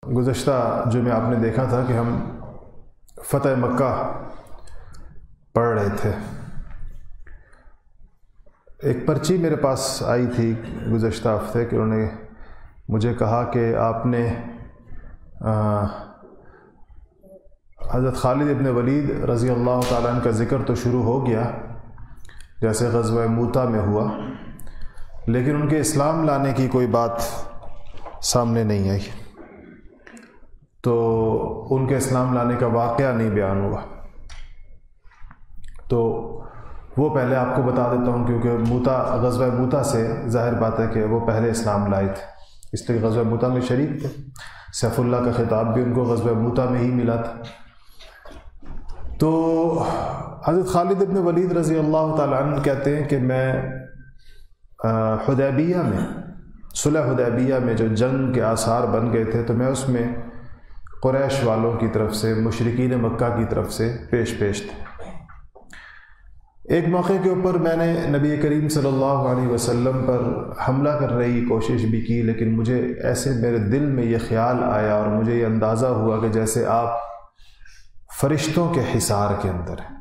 گزشتہ جمعہ آپ نے دیکھا تھا کہ ہم فتح مکہ پڑھ رہے تھے۔ ایک پرچی میرے پاس آئی تھی گزشتہ ہفتے کہ انہوں نے مجھے کہا کہ آپ نے حضرت خالد ابن ولید رضی اللہ تعالیٰ عنہ کا ذکر تو شروع ہو گیا جیسے غزوہ موتا میں ہوا، لیکن ان کے اسلام لانے کی کوئی بات سامنے نہیں آئی، تو ان کے اسلام لانے کا واقعہ نہیں بیان ہوا۔ تو وہ پہلے آپ کو بتا دیتا ہوں، کیونکہ غزوہ موتا سے ظاہر بات ہے کہ وہ پہلے اسلام لائے تھے، اس لیے غزوہ موتا میں شریک تھے۔ سیف اللہ کا خطاب بھی ان کو غزوہ موتا میں ہی ملا تھا۔ تو حضرت خالد ابن ولید رضی اللہ تعالیٰ عنہ کہتے ہیں کہ میں حدیبیہ میں، صلح حدیبیہ میں جو جنگ کے آثار بن گئے تھے، تو میں اس میں قریش والوں کی طرف سے، مشرکین مکہ کی طرف سے پیش تھے۔ ایک موقع کے اوپر میں نے نبی کریم صلی اللہ علیہ وسلم پر حملہ کرنے کی کوشش بھی کی، لیکن مجھے ایسے میرے دل میں یہ خیال آیا اور مجھے یہ اندازہ ہوا کہ جیسے آپ فرشتوں کے حصار کے اندر ہیں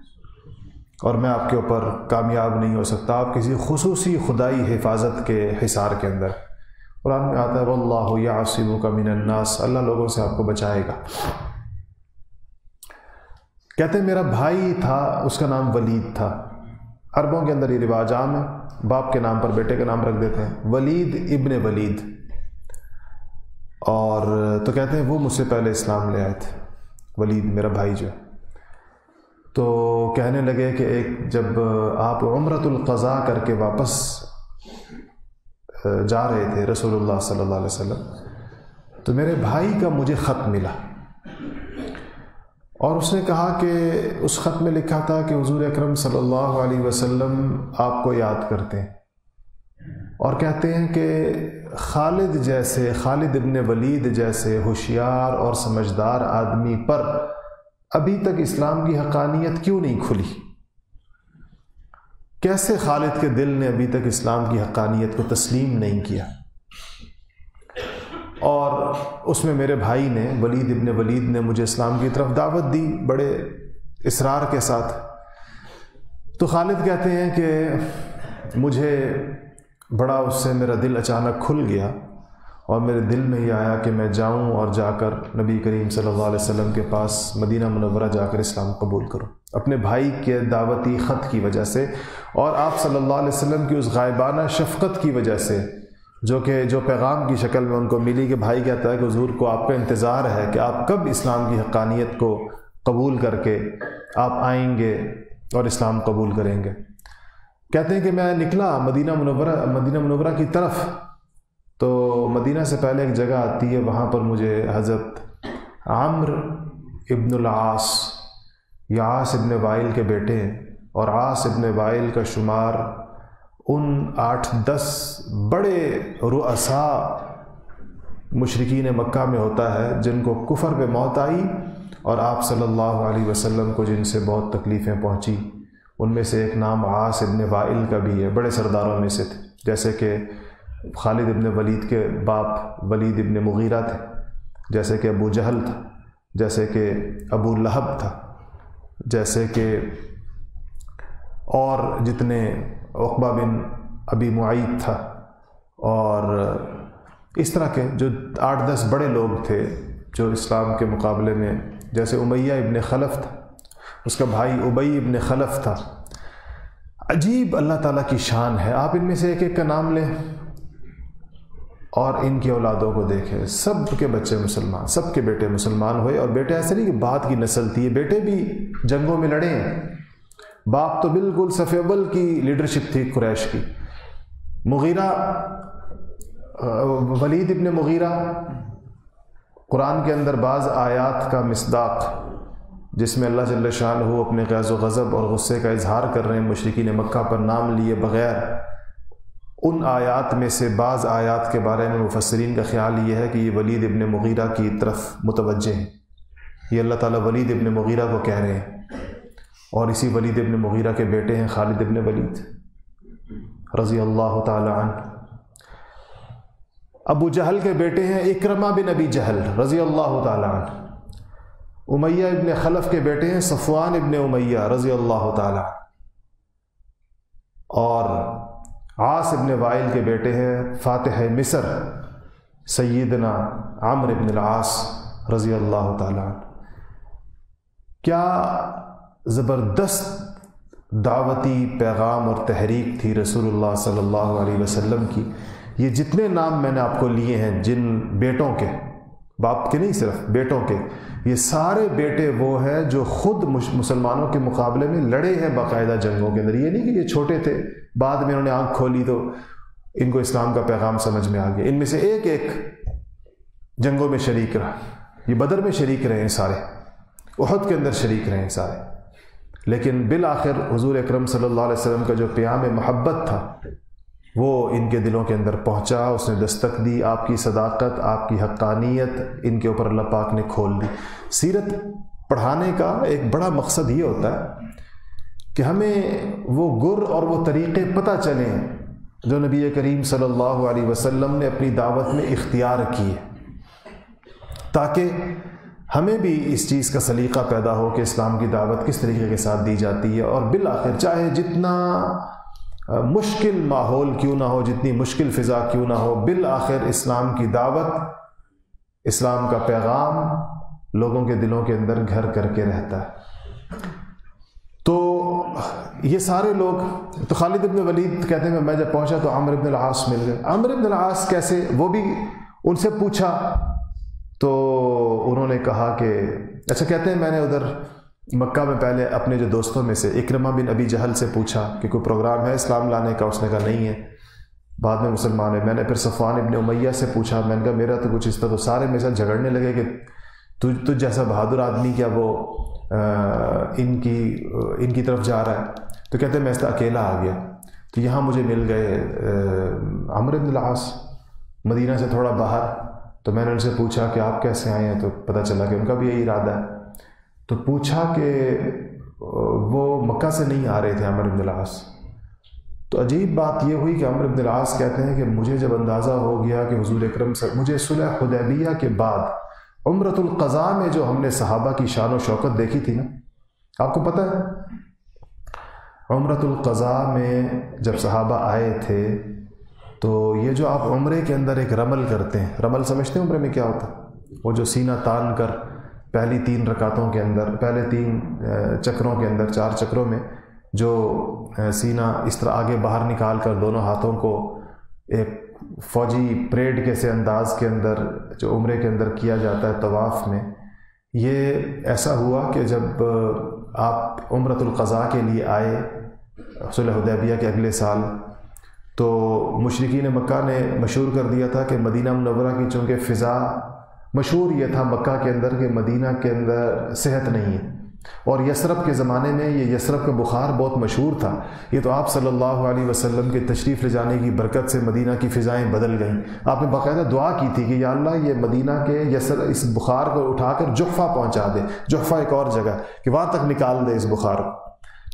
اور میں آپ کے اوپر کامیاب نہیں ہو سکتا، آپ کسی خصوصی خدائی حفاظت کے حصار کے اندر۔ قرآن میں آتا ہے واللہ یعصمک من الناس، اللہ لوگوں سے آپ کو بچائے گا۔ کہتے ہیں میرا بھائی تھا، اس کا نام ولید تھا۔ عربوں کے اندر یہ رواج عام ہے، باپ کے نام پر بیٹے کا نام رکھ دیتے ہیں، ولید ابن ولید۔ اور تو کہتے ہیں وہ مجھ سے پہلے اسلام لے آئے تھے، ولید میرا بھائی جو ہے۔ تو کہنے لگے کہ ایک جب آپ عمرۃ القضاء کر کے واپس جا رہے تھے رسول اللہ صلی اللہ علیہ وسلم، تو میرے بھائی کا مجھے خط ملا، اور اس نے کہا کہ اس خط میں لکھا تھا کہ حضور اکرم صلی اللہ علیہ وسلم آپ کو یاد کرتے ہیں اور کہتے ہیں کہ خالد ابن ولید جیسے ہوشیار اور سمجھدار آدمی پر ابھی تک اسلام کی حقانیت کیوں نہیں کھلی؟ کیسے خالد کے دل نے ابھی تک اسلام کی حقانیت کو تسلیم نہیں کیا؟ اور اس میں میرے بھائی نے، ولید ابن ولید نے مجھے اسلام کی طرف دعوت دی بڑے اصرار کے ساتھ۔ تو خالد کہتے ہیں کہ مجھے بڑا اس سے میرا دل اچانک کھل گیا اور میرے دل میں یہ آیا کہ میں جاؤں اور جا کر نبی کریم صلی اللہ علیہ وسلم کے پاس مدینہ منورہ جا کر اسلام قبول کروں، اپنے بھائی کے دعوتی خط کی وجہ سے اور آپ صلی اللہ علیہ وسلم کی اس غائبانہ شفقت کی وجہ سے جو پیغام کی شکل میں ان کو ملی، کہ بھائی کہتا ہے کہ حضور کو آپ کا انتظار ہے کہ آپ کب اسلام کی حقانیت کو قبول کر کے آپ آئیں گے اور اسلام قبول کریں گے۔ کہتے ہیں کہ میں نکلا مدینہ منورہ کی طرف، تو مدینہ سے پہلے ایک جگہ آتی ہے، وہاں پر مجھے حضرت عمرو ابن العاص، یا عاص ابن وائل کے بیٹے ہیں، اور عاص ابن وائل کا شمار ان 8-10 بڑے رؤساء مشرکین مکہ میں ہوتا ہے جن کو کفر پہ موت آئی اور آپ صلی اللہ علیہ وسلم کو جن سے بہت تکلیفیں پہنچی۔ ان میں سے ایک نام عاص ابن وائل کا بھی ہے، بڑے سرداروں میں سے تھے، جیسے کہ خالد ابن ولید کے باپ ولید ابن مغیرہ تھے، جیسے کہ ابو جہل تھا، جیسے کہ ابو لہب تھا، جیسے کہ اور جتنے عقبہ بن ابی معیط تھا، اور اس طرح کے جو 8-10 بڑے لوگ تھے جو اسلام کے مقابلے میں، جیسے امیہ ابن خلف تھا، اس کا بھائی ابی ابن خلف تھا۔ عجیب اللہ تعالیٰ کی شان ہے، آپ ان میں سے ایک ایک کا نام لیں اور ان کی اولادوں کو دیکھیں، سب کے بچے مسلمان، سب کے بیٹے مسلمان ہوئے، اور بیٹے ایسے نہیں کہ بعد کی نسل تھی، بیٹے بھی جنگوں میں لڑے ہیں۔ باپ تو بالکل صف اول کی لیڈرشپ تھی قریش کی۔ ولید ابن مغیرہ قرآن کے اندر بعض آیات کا مصداق، جس میں اللہ جل شانہ اپنے غیظ و غضب اور غصے کا اظہار کر رہے ہیں مشرکین مکہ پر نام لیے بغیر، ان آیات میں سے بعض آیات کے بارے میں مفسرین کا خیال یہ ہے کہ یہ ولید ابن مغیرہ کی طرف متوجہ ہیں، یہ اللہ تعالیٰ ولید ابن مغیرہ کو کہہ رہے ہیں، اور اسی ولید ابن مغیرہ کے بیٹے ہیں خالد ابن ولید رضی اللہ تعالی عنہ۔ ابو جہل کے بیٹے ہیں اکرمہ بن ابی جہل رضی اللہ تعالیٰ عنہ، امیہ ابن خلف کے بیٹے ہیں صفوان ابن امیہ رضی اللہ تعالیٰ عنہ، اور عاص ابن وائل کے بیٹے ہیں فاتح مصر سیدنا عمرو ابن العاص رضی اللہ تعالیٰ عنہ۔ کیا زبردست دعوتی پیغام اور تحریک تھی رسول اللہ صلی اللہ علیہ وسلم کی۔ یہ جتنے نام میں نے آپ کو لیے ہیں جن بیٹوں کے، باپ کے نہیں صرف بیٹوں کے، یہ سارے بیٹے وہ ہیں جو خود مسلمانوں کے مقابلے میں لڑے ہیں باقاعدہ جنگوں کے اندر۔ یہ نہیں کہ یہ چھوٹے تھے بعد میں انہوں نے آنکھ کھولی تو ان کو اسلام کا پیغام سمجھ میں آ گیا۔ ان میں سے ایک ایک جنگوں میں شریک رہا، یہ بدر میں شریک رہے ہیں سارے، احد کے اندر شریک رہے ہیں سارے، لیکن بالآخر حضور اکرم صلی اللہ علیہ وسلم کا جو پیام محبت تھا وہ ان کے دلوں کے اندر پہنچا، اس نے دستک دی۔ آپ کی صداقت، آپ کی حقانیت ان کے اوپر اللہ پاک نے کھول دی۔ سیرت پڑھانے کا ایک بڑا مقصد یہ ہوتا ہے کہ ہمیں وہ گر اور وہ طریقے پتہ چلیں جو نبی کریم صلی اللہ علیہ وسلم نے اپنی دعوت میں اختیار کیے، تاکہ ہمیں بھی اس چیز کا سلیقہ پیدا ہو کہ اسلام کی دعوت کس طریقے کے ساتھ دی جاتی ہے، اور بالآخر چاہے جتنا مشکل ماحول کیوں نہ ہو، جتنی مشکل فضا کیوں نہ ہو، بالآخر اسلام کی دعوت، اسلام کا پیغام لوگوں کے دلوں کے اندر گھر کر کے رہتا ہے۔ تو یہ سارے لوگ، تو خالد ابن ولید کہتے ہیں میں جب پہنچا تو عمرو ابن العاص مل گئے۔ عمرو ابن العاص کیسے؟ وہ بھی ان سے پوچھا تو انہوں نے کہا کہ اچھا، کہتے ہیں میں نے ادھر مکہ میں پہلے اپنے جو دوستوں میں سے اکرمہ بن ابی جہل سے پوچھا کہ کوئی پروگرام ہے اسلام لانے کا، اس نے کہا نہیں ہے، بعد میں مسلمان ہے۔ میں نے پھر صفوان ابن امیہ سے پوچھا، میں نے کہا میرا تو کچھ اس طرح، تو سارے میرے ساتھ جھگڑنے لگے کہ تجھ جیسا بہادر آدمی کیا وہ ان کی طرف جا رہا ہے؟ تو کہتے ہیں میں اس طرح اکیلا آ گیا، تو یہاں مجھے مل گئے عمرو بن العاص مدینہ سے تھوڑا باہر، تو میں نے ان سے پوچھا کہ آپ کیسے آئے ہیں، تو پتہ چلا کہ ان کا بھی یہی ارادہ ہے۔ تو پوچھا کہ وہ مکہ سے نہیں آ رہے تھے عمرو بن العاص۔ تو عجیب بات یہ ہوئی کہ عمرو بن العاص کہتے ہیں کہ مجھے جب اندازہ ہو گیا کہ حضور اکرم مجھے صلح حدیبیہ کے بعد عمرۃ القضاء میں جو ہم نے صحابہ کی شان و شوکت دیکھی تھی نا، آپ کو پتہ ہے عمرۃ القضاء میں جب صحابہ آئے تھے تو یہ جو آپ عمرے کے اندر ایک رمل کرتے ہیں، رمل سمجھتے ہیں عمرے میں کیا ہوتا ہے؟ وہ جو سینہ تان کر پہلی 3 رکعتوں کے اندر، پہلے 3 چکروں کے اندر، 4 چکروں میں جو سینہ اس طرح آگے باہر نکال کر دونوں ہاتھوں کو ایک فوجی پریڈ کے سے انداز کے اندر جو عمرے کے اندر کیا جاتا ہے طواف میں، یہ ایسا ہوا کہ جب آپ عمرۃ القضاء کے لیے آئے صلح حدیبیہ کے اگلے سال، تو مشرکین مکہ نے مشہور کر دیا تھا کہ مدینہ منورہ کی چونکہ فضا، مشہور یہ تھا مکہ کے اندر کہ مدینہ کے اندر صحت نہیں ہے، اور یثرب کے زمانے میں یہ یثرب کا بخار بہت مشہور تھا۔ یہ تو آپ صلی اللہ علیہ وسلم کے تشریف لے جانے کی برکت سے مدینہ کی فضائیں بدل گئیں۔ آپ نے باقاعدہ دعا کی تھی کہ یا اللہ یہ مدینہ کے اس بخار کو اٹھا کر جحفہ پہنچا دے، جحفہ ایک اور جگہ، کہ وہاں تک نکال دے اس بخار کو۔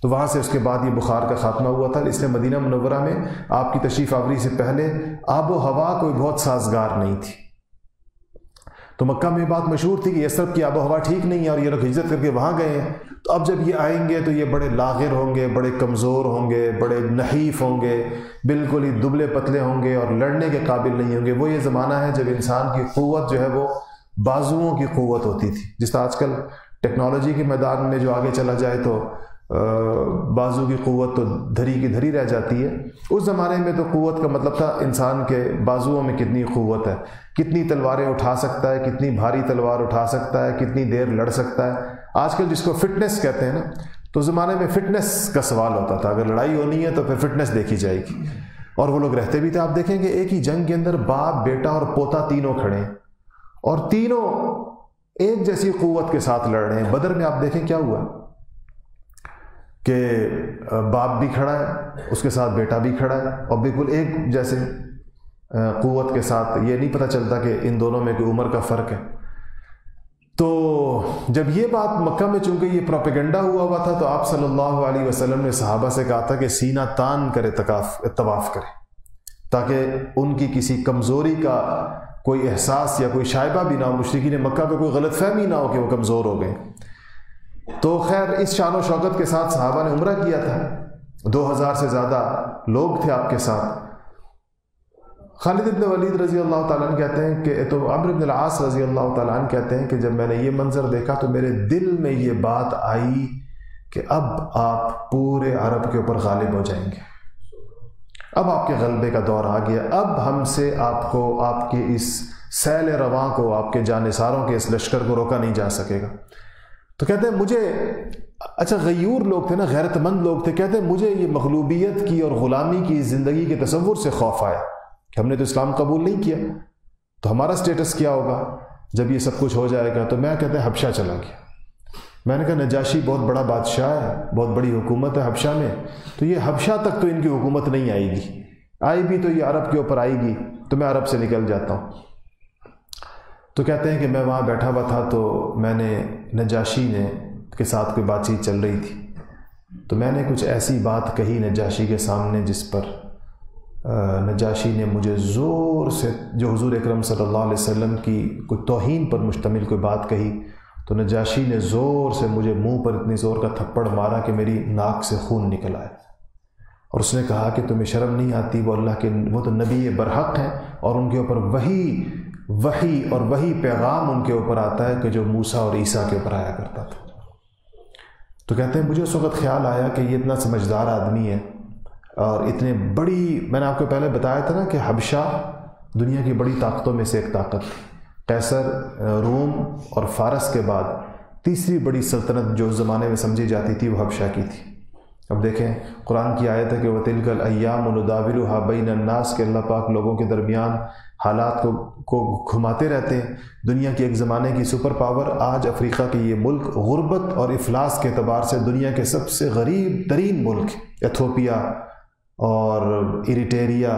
تو وہاں سے اس کے بعد یہ بخار کا خاتمہ ہوا تھا، اس لیے مدینہ منورہ میں آپ کی تشریف آوری سے پہلے آب و ہوا کوئی بہت سازگار نہیں تھی۔ تو مکہ میں بات مشہور تھی کہ یثرب کی آب و ہوا ٹھیک نہیں ہے، اور یہ لوگ ہجرت کر کے وہاں گئے ہیں۔ تو اب جب یہ آئیں گے تو یہ بڑے لاغر ہوں گے، بڑے کمزور ہوں گے، بڑے نحیف ہوں گے، بالکل ہی دبلے پتلے ہوں گے، اور لڑنے کے قابل نہیں ہوں گے۔ وہ یہ زمانہ ہے جب انسان کی قوت جو ہے وہ بازوؤں کی قوت ہوتی تھی، جس طرح آج کل ٹیکنالوجی کے میدان میں جو آگے چلا جائے تو بازو کی قوت تو دھری کی دھری رہ جاتی ہے، اس زمانے میں تو قوت کا مطلب تھا انسان کے بازوؤں میں کتنی قوت ہے، کتنی تلواریں اٹھا سکتا ہے، کتنی بھاری تلوار اٹھا سکتا ہے، کتنی دیر لڑ سکتا ہے۔ آج کل جس کو فٹنس کہتے ہیں نا، تو زمانے میں فٹنس کا سوال ہوتا تھا، اگر لڑائی ہونی ہے تو پھر فٹنس دیکھی جائے گی، اور وہ لوگ رہتے بھی تھے۔ آپ دیکھیں کہ ایک ہی جنگ کے اندر باپ، بیٹا اور پوتا تینوں کھڑے ہیں، اور تینوں ایک جیسی قوت کے ساتھ لڑ رہے ہیں۔ بدر میں آپ دیکھیں کیا ہوا کہ باپ بھی کھڑا ہے، اس کے ساتھ بیٹا بھی کھڑا ہے، اور بالکل ایک جیسے قوت کے ساتھ، یہ نہیں پتہ چلتا کہ ان دونوں میں کوئی عمر کا فرق ہے۔ تو جب یہ بات مکہ میں چونکہ یہ پروپیگنڈا ہوا تھا، تو آپ صلی اللہ علیہ وسلم نے صحابہ سے کہا تھا کہ سینہ تان کرے طواف کرے، تاکہ ان کی کسی کمزوری کا کوئی احساس یا کوئی شائبہ بھی نہ ہو، مشرکین مکہ کو کوئی غلط فہمی نہ ہو کہ وہ کمزور ہو گئے۔ تو خیر اس شان و شوکت کے ساتھ صحابہ نے عمرہ کیا تھا، 2000 سے زیادہ لوگ تھے آپ کے ساتھ۔ خالد ابن ولید رضی اللہ تعالیٰ عنہ کہتے ہیں کہ تو عمرو بن العاص رضی اللہ تعالیٰ عنہ کہتے ہیں کہ جب میں نے یہ منظر دیکھا تو میرے دل میں یہ بات آئی کہ اب آپ پورے عرب کے اوپر غالب ہو جائیں گے، اب آپ کے غلبے کا دور آ گیا، اب ہم سے آپ کو، آپ کے اس سیل رواں کو، آپ کے جانثاروں کے اس لشکر کو روکا نہیں جا سکے گا۔ تو کہتے ہیں مجھے، اچھا غیور لوگ تھے نا، غیرت مند لوگ تھے، کہتے ہیں مجھے یہ مغلوبیت کی اور غلامی کی زندگی کے تصور سے خوف آیا کہ ہم نے تو اسلام قبول نہیں کیا، تو ہمارا سٹیٹس کیا ہوگا جب یہ سب کچھ ہو جائے گا۔ تو میں کہتے ہیں حبشہ چلا گیا۔ میں نے کہا نجاشی بہت بڑا بادشاہ ہے، بہت بڑی حکومت ہے حبشہ میں، تو یہ حبشہ تک تو ان کی حکومت نہیں آئے گی، آئی بھی تو یہ عرب کے اوپر آئے گی، تو میں عرب سے نکل جاتا ہوں۔ تو کہتے ہیں کہ میں وہاں بیٹھا ہوا تھا تو میں نے نجاشی نے کے ساتھ کوئی بات چیت چل رہی تھی، تو میں نے کچھ ایسی بات کہی نجاشی کے سامنے جس پر نجاشی نے مجھے زور سے، جو حضور اکرم صلی اللہ علیہ وسلم کی کوئی توہین پر مشتمل کوئی بات کہی، تو نجاشی نے زور سے مجھے منہ پر اتنی زور کا تھپڑ مارا کہ میری ناک سے خون نکل آیا، اور اس نے کہا کہ تمہیں شرم نہیں آتی، وہ اللہ کے، وہ تو نبی برحق ہیں اور ان کے اوپر وحی اور وہی پیغام ان کے اوپر آتا ہے کہ جو موسیٰ اور عیسیٰ کے اوپر آیا کرتا تھا۔ تو کہتے ہیں مجھے اس وقت خیال آیا کہ یہ اتنا سمجھدار آدمی ہے اور اتنے بڑی، میں نے آپ کو پہلے بتایا تھا نا کہ حبشہ دنیا کی بڑی طاقتوں میں سے ایک طاقت تھی، قیصر روم اور فارس کے بعد تیسری بڑی سلطنت جو اس زمانے میں سمجھی جاتی تھی وہ حبشہ کی تھی۔ اب دیکھیں قرآن کی آیت ہے کہ وَتِلْكَ الْأَيَّامُ نُدَاوِلُهَا بَيْنَ النَّاسِ کہ اللہ پاک لوگوں کے درمیان حالات کو گھماتے رہتے ہیں۔ دنیا کی ایک زمانے کی سپر پاور، آج افریقہ کے یہ ملک غربت اور افلاس کے اعتبار سے دنیا کے سب سے غریب ترین ملک، ایتھوپیا اور ایریٹیریا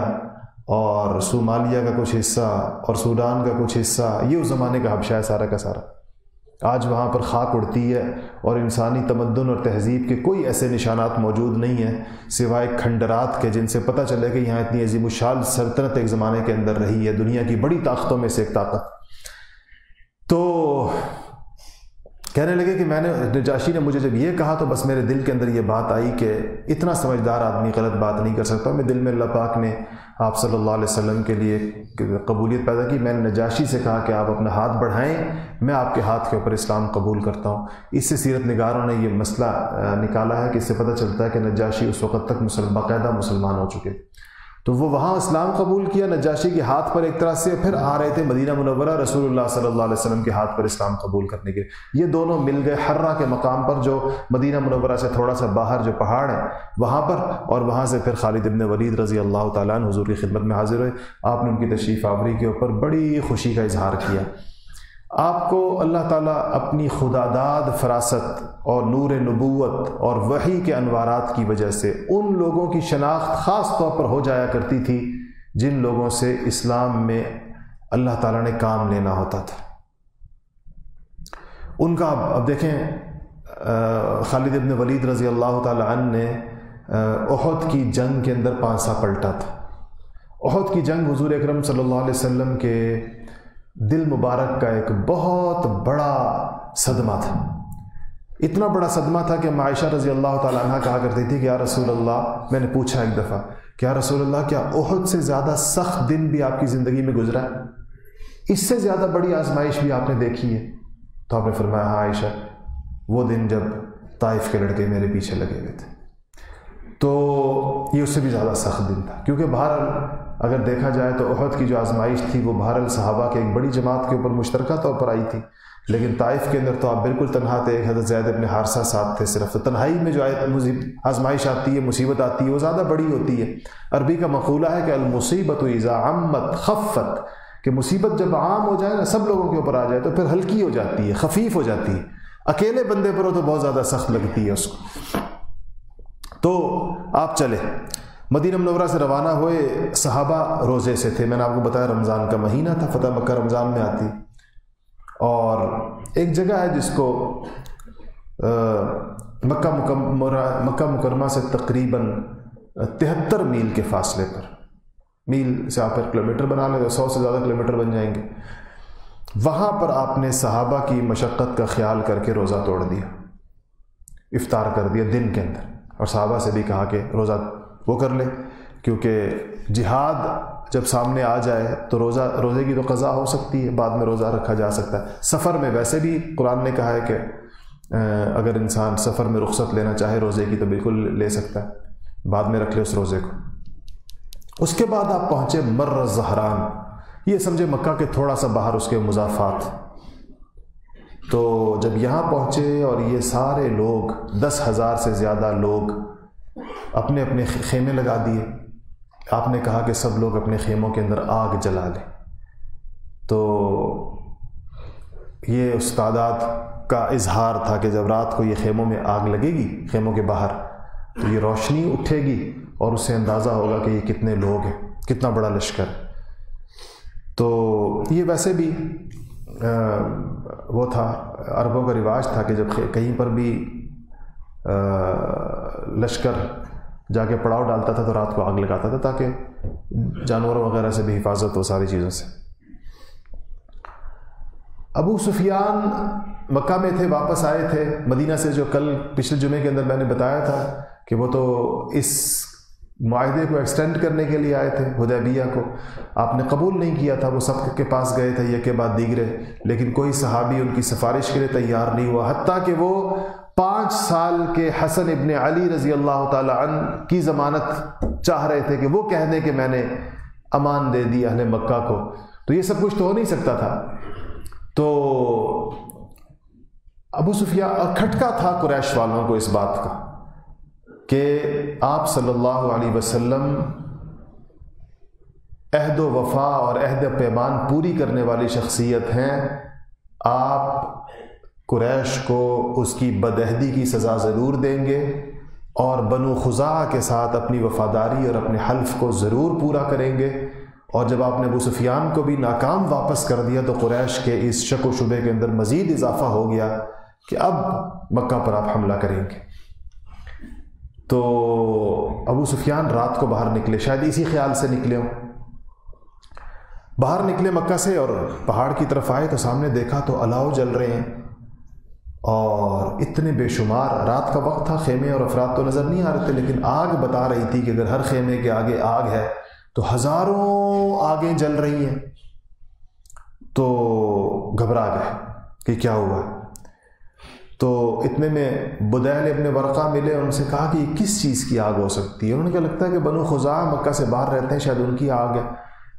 اور صومالیہ کا کچھ حصہ اور سوڈان کا کچھ حصہ، یہ اس زمانے کا حبشہ ہے سارا کا سارا۔ آج وہاں پر خاک اڑتی ہے اور انسانی تمدن اور تہذیب کے کوئی ایسے نشانات موجود نہیں ہیں سوائے کھنڈرات کے، جن سے پتہ چلے کہ یہاں اتنی عظیم الشان سلطنت ایک زمانے کے اندر رہی ہے، دنیا کی بڑی طاقتوں میں سے ایک طاقت۔ تو کہنے لگے کہ میں نے، نجاشی نے مجھے جب یہ کہا تو بس میرے دل کے اندر یہ بات آئی کہ اتنا سمجھدار آدمی غلط بات نہیں کر سکتا۔ میں دل میں اللہ پاک نے آپ صلی اللہ علیہ وسلم کے لیے قبولیت پیدا کی۔ میں نے نجاشی سے کہا کہ آپ اپنا ہاتھ بڑھائیں، میں آپ کے ہاتھ کے اوپر اسلام قبول کرتا ہوں۔ اس سے سیرت نگاروں نے یہ مسئلہ نکالا ہے کہ اس سے پتہ چلتا ہے کہ نجاشی اس وقت تک باقاعدہ مسلمان ہو چکے، تو وہ وہاں اسلام قبول کیا نجاشی کے ہاتھ پر ایک طرح سے، پھر آ رہے تھے مدینہ منورہ رسول اللہ صلی اللہ علیہ وسلم کے ہاتھ پر اسلام قبول کرنے کے۔ یہ دونوں مل گئے حرہ کے مقام پر، جو مدینہ منورہ سے تھوڑا سا باہر جو پہاڑ ہے وہاں پر، اور وہاں سے پھر خالد ابن ولید رضی اللہ تعالیٰ عنہ حضور کی خدمت میں حاضر ہوئے۔ آپ نے ان کی تشریف آوری کے اوپر بڑی خوشی کا اظہار کیا۔ آپ کو اللہ تعالیٰ اپنی خداداد فراست اور نور نبوت اور وحی کے انوارات کی وجہ سے ان لوگوں کی شناخت خاص طور پر ہو جایا کرتی تھی جن لوگوں سے اسلام میں اللہ تعالیٰ نے کام لینا ہوتا تھا۔ ان کا اب دیکھیں خالد ابن ولید رضی اللہ تعالیٰ عنہ نے احد کی جنگ کے اندر پانسا پلٹا تھا۔ احد کی جنگ حضور اکرم صلی اللہ علیہ وسلم کے دل مبارک کا ایک بہت بڑا صدمہ تھا، اتنا بڑا صدمہ تھا کہ عائشہ رضی اللہ تعالیٰ عنہ کہا کرتی تھی کہ یا رسول اللہ، میں نے پوچھا ایک دفعہ کہ یا رسول اللہ کیا احد سے زیادہ سخت دن بھی آپ کی زندگی میں گزرا ہے؟ اس سے زیادہ بڑی آزمائش بھی آپ نے دیکھی ہے؟ تو آپ نے فرمایا ہاں عائشہ، وہ دن جب طائف کے لڑکے میرے پیچھے لگے ہوئے تھے، تو یہ اس سے بھی زیادہ سخت دن تھا، کیونکہ بہرحال اگر دیکھا جائے تو احد کی جو آزمائش تھی وہ بہرحال صحابہ کے ایک بڑی جماعت کے اوپر مشترکہ طور پر آئی تھی، لیکن طائف کے اندر تو آپ بالکل تنہا تھے، ایک حضرت زید بن حارثہ ساتھ تھے صرف۔ تو تنہائی میں جو آزمائش آتی ہے، مصیبت آتی ہے، وہ زیادہ بڑی ہوتی ہے۔ عربی کا مقولہ ہے کہ المصیبت اذا عمت خفت، کہ مصیبت جب عام ہو جائے نا، سب لوگوں کے اوپر آ جائے تو پھر ہلکی ہو جاتی ہے، خفیف ہو جاتی ہے، اکیلے بندے پر ہو تو بہت زیادہ سخت لگتی ہے اس کو۔ تو آپ چلے مدینہ منورہ سے روانہ ہوئے، صحابہ روزے سے تھے، میں نے آپ کو بتایا رمضان کا مہینہ تھا، فتح مکہ رمضان میں آتی، اور ایک جگہ ہے جس کو مکہ مکرمہ سے تقریباً 73 میل کے فاصلے پر میل سے آپ پھر کلومیٹر بنا لیں تو 100 سے زیادہ کلومیٹر بن جائیں گے. وہاں پر آپ نے صحابہ کی مشقت کا خیال کر کے روزہ توڑ دیا, افطار کر دیا دن کے اندر, اور صحابہ سے بھی کہا کہ روزہ وہ کر لیں, کیونکہ جہاد جب سامنے آ جائے تو روزے کی تو قضا ہو سکتی ہے, بعد میں روزہ رکھا جا سکتا ہے. سفر میں ویسے بھی قرآن نے کہا ہے کہ اگر انسان سفر میں رخصت لینا چاہے روزے کی تو بالکل لے سکتا ہے, بعد میں رکھ لے اس روزے کو. اس کے بعد آپ پہنچے مر الزہران, یہ سمجھے مکہ کے تھوڑا سا باہر اس کے مضافات. تو جب یہاں پہنچے اور یہ سارے لوگ 10,000 سے زیادہ لوگ اپنے اپنے خیمے لگا دیے, آپ نے کہا کہ سب لوگ اپنے خیموں کے اندر آگ جلا لیں. تو یہ اس تعداد کا اظہار تھا کہ جب رات کو یہ خیموں میں آگ لگے گی, خیموں کے باہر, تو یہ روشنی اٹھے گی اور اس سے اندازہ ہوگا کہ یہ کتنے لوگ ہیں, کتنا بڑا لشکر. تو یہ ویسے بھی وہ تھا, عربوں کا رواج تھا کہ جب کہیں پر بھی لشکر جا کے پڑاؤ ڈالتا تھا تو رات کو آگ لگاتا تھا تاکہ جانوروں وغیرہ سے بھی حفاظت ہو, ساری چیزوں سے. ابو سفیان مکہ میں تھے, واپس آئے تھے مدینہ سے, جو کل پچھلے جمعے کے اندر میں نے بتایا تھا کہ وہ تو اس معاہدے کو ایکسٹینڈ کرنے کے لیے آئے تھے, حدیبیہ کو آپ نے قبول نہیں کیا تھا. وہ سب کے پاس گئے تھے یک کے بعد دیگرے, لیکن کوئی صحابی ان کی سفارش کے لیے تیار نہیں ہوا, حتیٰ کہ وہ 5 سال کے حسن ابن علی رضی اللہ تعالی عنہ کی ضمانت چاہ رہے تھے کہ وہ کہہ دیں کہ میں نے امان دے دی اہل مکہ کو. تو یہ سب کچھ تو ہو نہیں سکتا تھا. تو ابو سفیان کھٹکا تھا قریش والوں کو اس بات کا کہ آپ صلی اللہ علیہ وسلم عہد و وفا اور عہد پیمان پوری کرنے والی شخصیت ہیں. آپ قریش کو اس کی بدعہدی کی سزا ضرور دیں گے اور بنو خزاعہ کے ساتھ اپنی وفاداری اور اپنے حلف کو ضرور پورا کریں گے. اور جب آپ نے ابو سفیان کو بھی ناکام واپس کر دیا تو قریش کے اس شک و شبے کے اندر مزید اضافہ ہو گیا کہ اب مکہ پر آپ حملہ کریں گے. تو ابو سفیان رات کو باہر نکلے, شاید اسی خیال سے نکلے ہوں. باہر نکلے مکہ سے اور پہاڑ کی طرف آئے تو سامنے دیکھا تو الاؤ جل رہے ہیں اور اتنے بے شمار. رات کا وقت تھا, خیمے اور افراد تو نظر نہیں آ رہے تھے, لیکن آگ بتا رہی تھی کہ اگر ہر خیمے کے آگے آگ ہے تو ہزاروں آگیں جل رہی ہیں. تو گھبرا گئے کہ کیا ہوا. تو اتنے میں بدیل ابن ورقہ ملے, ان سے کہا کہ یہ کس چیز کی آگ ہو سکتی ہے. انہوں نے کہا لگتا ہے کہ بنو خزاعہ مکہ سے باہر رہتے ہیں, شاید ان کی آگ ہے.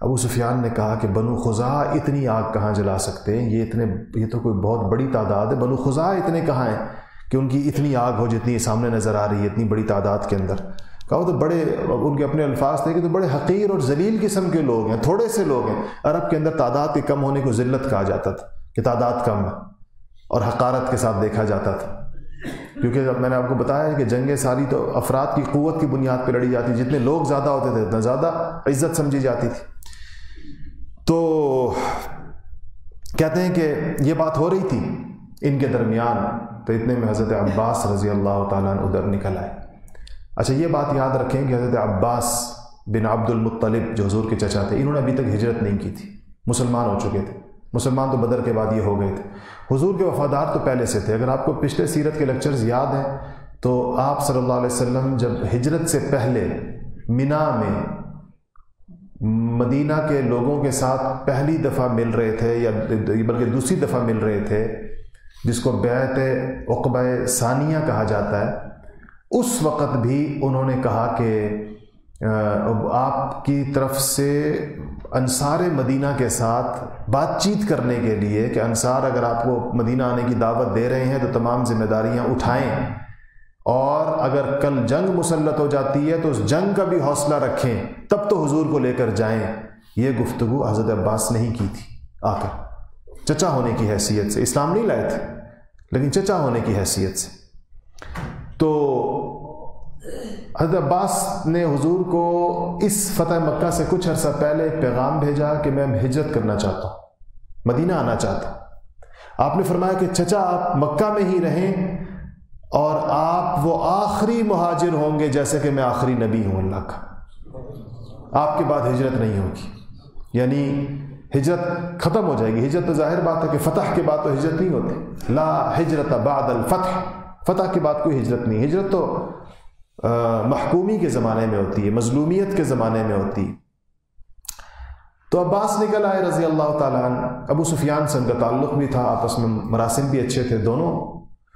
ابو سفیان نے کہا کہ بنو خزاعہ اتنی آگ کہاں جلا سکتے ہیں, یہ تو کوئی بہت بڑی تعداد ہے. بنو خزاعہ اتنے کہاں ہیں کہ ان کی اتنی آگ ہو جتنی سامنے نظر آ رہی ہے, اتنی بڑی تعداد کے اندر. کہا وہ تو بڑے, ان کے اپنے الفاظ تھے کہ تو بڑے حقیر اور ذلیل قسم کے لوگ ہیں, تھوڑے سے لوگ ہیں. عرب کے اندر تعداد کے کم ہونے کو ذلت کہا جاتا تھا کہ تعداد کم ہے, اور حقارت کے ساتھ دیکھا جاتا تھا. کیونکہ جب میں نے آپ کو بتایا کہ جنگیں ساری تو افراد کی قوت کی بنیاد پہ لڑی جاتی, جتنے لوگ زیادہ ہوتے تھے اتنا زیادہ عزت سمجھی جاتی تھی. تو کہتے ہیں کہ یہ بات ہو رہی تھی ان کے درمیان, تو اتنے میں حضرت عباس رضی اللہ تعالیٰ عنہ ادھر نکل آئے. اچھا یہ بات یاد رکھیں کہ حضرت عباس بن عبد المطلب جو حضور کے چچا تھے, انہوں نے ابھی تک ہجرت نہیں کی تھی, مسلمان ہو چکے تھے. مسلمان تو بدر کے بعد یہ ہو گئے تھے. حضور کے وفادار تو پہلے سے تھے. اگر آپ کو پچھلے سیرت کے لیکچرز یاد ہیں تو آپ صلی اللہ علیہ وسلم جب ہجرت سے پہلے منا میں مدینہ کے لوگوں کے ساتھ پہلی دفعہ مل رہے تھے, یا بلکہ دوسری دفعہ مل رہے تھے, جس کو بیعت عقبہ ثانیہ کہا جاتا ہے, اس وقت بھی انہوں نے کہا کہ آپ کی طرف سے انصار مدینہ کے ساتھ بات چیت کرنے کے لیے کہ انصار اگر آپ کو مدینہ آنے کی دعوت دے رہے ہیں تو تمام ذمہ داریاں اٹھائیں, اور اگر کل جنگ مسلط ہو جاتی ہے تو اس جنگ کا بھی حوصلہ رکھیں, تب تو حضور کو لے کر جائیں. یہ گفتگو حضرت عباس نہیں کی تھی آ کر, چچا ہونے کی حیثیت سے. اسلام نہیں لائے تھے لیکن چچا ہونے کی حیثیت سے. تو حضرت عباس نے حضور کو اس فتح مکہ سے کچھ عرصہ پہلے ایک پیغام بھیجا کہ میں ہجرت کرنا چاہتا ہوں, مدینہ آنا چاہتا ہوں. آپ نے فرمایا کہ چچا آپ مکہ میں ہی رہیں اور آپ وہ آخری مہاجر ہوں گے جیسے کہ میں آخری نبی ہوں اللہ کا. آپ کے بعد ہجرت نہیں ہوگی، یعنی ہجرت ختم ہو جائے گی۔ ہجرت تو ظاہر بات ہے کہ فتح کے بعد تو ہجرت نہیں ہوتی، لا ہجرت بعد الفتح، فتح کے بعد کوئی ہجرت نہیں۔ ہجرت تو محکومی کے زمانے میں ہوتی ہے، مظلومیت کے زمانے میں ہوتی ہے۔ تو عباس نکل آئے رضی اللہ تعالیٰ عنہ، ابو سفیان سے ان کا تعلق بھی تھا، آپس میں مراسم بھی اچھے تھے، دونوں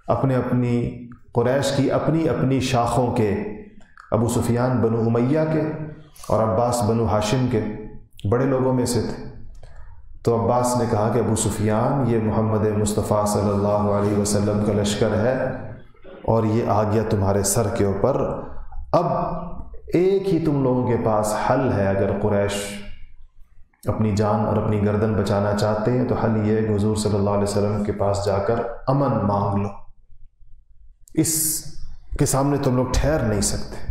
اپنے اپنی قریش کی اپنی اپنی شاخوں کے، ابو سفیان بنو امیہ کے اور عباس بنو ہاشم کے بڑے لوگوں میں سے تھے۔ تو عباس نے کہا کہ ابو سفیان، یہ محمد مصطفیٰ صلی اللہ علیہ وسلم کا لشکر ہے اور یہ آ گیا تمہارے سر کے اوپر، اب ایک ہی تم لوگوں کے پاس حل ہے، اگر قریش اپنی جان اور اپنی گردن بچانا چاہتے ہیں تو حل یہ ہے کہ حضور صلی اللہ علیہ وسلم کے پاس جا کر امن مانگ لو، اس کے سامنے تم لوگ ٹھہر نہیں سکتے۔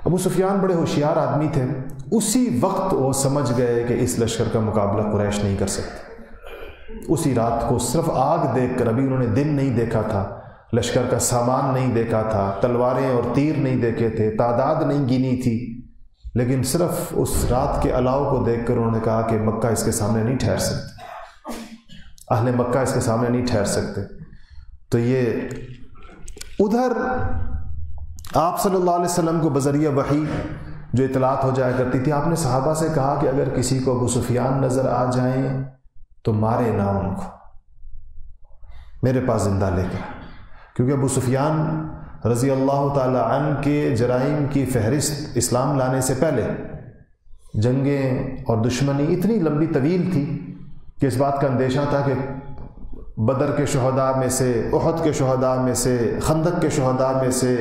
ابو سفیان بڑے ہوشیار آدمی تھے، اسی وقت وہ سمجھ گئے کہ اس لشکر کا مقابلہ قریش نہیں کر سکتے۔ اسی رات کو صرف آگ دیکھ کر، ابھی انہوں نے دن نہیں دیکھا تھا، لشکر کا سامان نہیں دیکھا تھا، تلواریں اور تیر نہیں دیکھے تھے، تعداد نہیں گنی تھی، لیکن صرف اس رات کے الاؤ کو دیکھ کر انہوں نے کہا کہ مکہ اس کے سامنے نہیں ٹھہر سکتے، اہل مکہ اس کے سامنے نہیں ٹھہر سکتے۔ تو یہ ادھر آپ صلی اللہ علیہ وسلم کو بذریعہ وحی جو اطلاعات ہو جایا کرتی تھی، آپ نے صحابہ سے کہا کہ اگر کسی کو ابو سفیان نظر آ جائیں تو مارے نہ ان کو، میرے پاس زندہ لے کر، کیونکہ ابو سفیان رضی اللہ تعالی عنہ کے جرائم کی فہرست اسلام لانے سے پہلے جنگیں اور دشمنی اتنی لمبی طویل تھی کہ اس بات کا اندیشہ تھا کہ بدر کے شہداء میں سے، احد کے شہداء میں سے، خندق کے شہداء میں سے،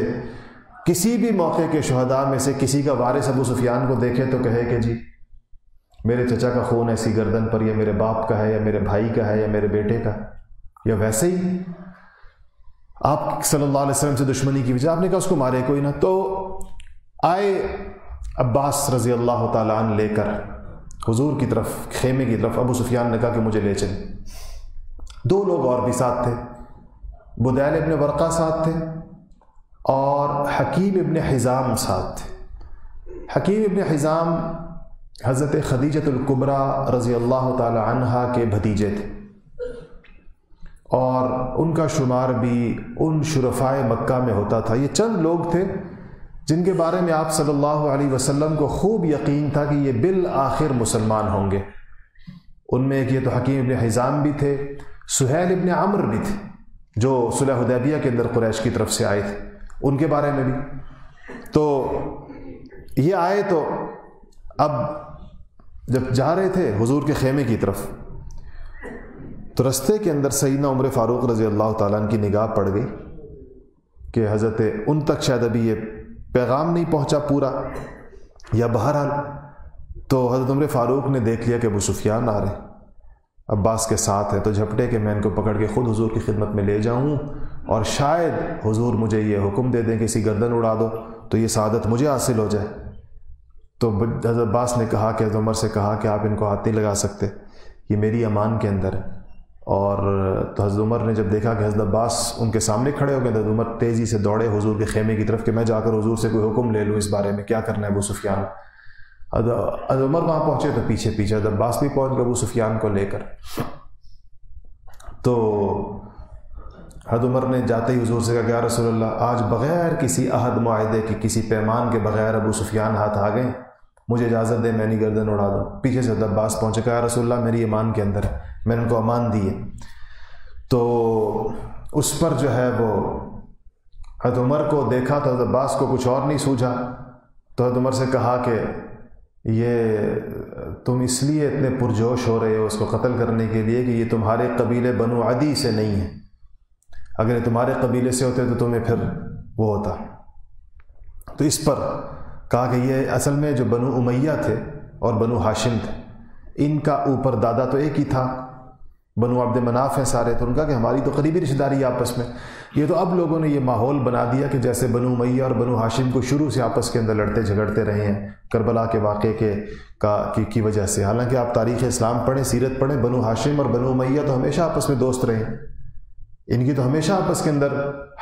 کسی بھی موقع کے شہداء میں سے کسی کا وارث ابو سفیان کو دیکھے تو کہے کہ جی میرے چچا کا خون ایسی گردن پر، یا میرے باپ کا ہے، یا میرے بھائی کا ہے، یا میرے بیٹے کا، یا ویسے ہی آپ صلی اللہ علیہ وسلم سے دشمنی کی وجہ آپ نے کہا اس کو مارے کوئی نہ۔ تو آئے عباس رضی اللہ تعالیٰ عنہ لے کر حضور کی طرف، خیمے کی طرف۔ ابو سفیان نے کہا کہ مجھے لے چلیں۔ دو لوگ اور بھی ساتھ تھے، بدیل ابن ورقہ ساتھ تھے اور حکیم ابن حزام ساتھ تھے۔ حکیم ابن حزام حضرت خدیجۃ الکبریٰ رضی اللہ تعالی عنہا کے بھتیجے تھے، اور ان کا شمار بھی ان شرفائے مکہ میں ہوتا تھا۔ یہ چند لوگ تھے جن کے بارے میں آپ صلی اللہ علیہ وسلم کو خوب یقین تھا کہ یہ بالآخر مسلمان ہوں گے۔ ان میں ایک یہ تو حکیم ابن حزام بھی تھے، سہیل ابن عمرو بھی تھے جو صلح حدیبیہ کے اندر قریش کی طرف سے آئے تھے، ان کے بارے میں بھی۔ تو یہ آئے تو اب جب جا رہے تھے حضور کے خیمے کی طرف تو رستے کے اندر سیدنا عمر فاروق رضی اللہ تعالیٰ عنہ کی نگاہ پڑ گئی کہ حضرت ان تک شاید ابھی یہ پیغام نہیں پہنچا پورا، یا بہرحال تو حضرت عمر فاروق نے دیکھ لیا کہ ابو سفیان آ رہے ہیں، عباس کے ساتھ ہے، تو جھپٹے کہ میں ان کو پکڑ کے خود حضور کی خدمت میں لے جاؤں اور شاید حضور مجھے یہ حکم دے دیں کہ اسی گردن اڑا دو تو یہ سعادت مجھے حاصل ہو جائے۔ تو حضرت عباس نے کہا کہ حضرت عمر سے کہا کہ آپ ان کو ہاتھ نہیں لگا سکتے، یہ میری امان کے اندر ہے۔ اور تو حضرت عمر نے جب دیکھا کہ حضرت عباس ان کے سامنے کھڑے ہو گئے، حضرت عمر تیزی سے دوڑے حضور کے خیمے کی طرف کہ میں جا کر حضور سے کوئی حکم لے لوں اس بارے میں، کیا کرنا ہے ابو سفیان۔ حضرت عمر وہاں پہنچے تو پیچھے پیچھے حضرت عباس بھی پہنچ گئے ابو سفیان کو لے کر۔ تو حضرت عمر نے جاتے ہی حضور سے کہا کہ یا رسول اللہ، آج بغیر کسی عہد معاہدے کی، کسی پیمان کے بغیر ابو سفیان ہاتھ آ گئے، مجھے اجازت دے میں نہیں گردن اڑا دوں۔ پیچھے سے حضرت عباس پہنچے، کہا یا رسول اللہ میری امان کے اندر ہے، میں نے ان کو امان دی ہے۔ تو اس پر جو ہے وہ حضرت عمر کو دیکھا تو حضرت عباس کو کچھ اور نہیں سوجھا، تو حضرت عمر سے کہا کہ یہ تم اس لیے اتنے پرجوش ہو رہے ہو اس کو قتل کرنے کے لیے کہ یہ تمہارے قبیلے بنو عدی سے نہیں ہے، اگر یہ تمہارے قبیلے سے ہوتے تو تمہیں پھر وہ ہوتا۔ تو اس پر کہا کہ یہ اصل میں جو بنو امیہ تھے اور بنو ہاشم تھے، ان کا اوپر دادا تو ایک ہی تھا، بنو عبد مناف ہیں سارے، تو ان کا کہ ہماری تو قریبی رشتہ داری ہے آپس میں۔ یہ تو اب لوگوں نے یہ ماحول بنا دیا کہ جیسے بنو امیہ اور بنو ہاشم کو شروع سے آپس کے اندر لڑتے جھگڑتے رہے ہیں کربلا کے واقعے کی وجہ سے۔ حالانکہ آپ تاریخ اسلام پڑھیں، سیرت پڑھیں، بنو ہاشم اور بنو امیہ تو ہمیشہ آپس میں دوست رہے ہیں، ان کی تو ہمیشہ آپس کے اندر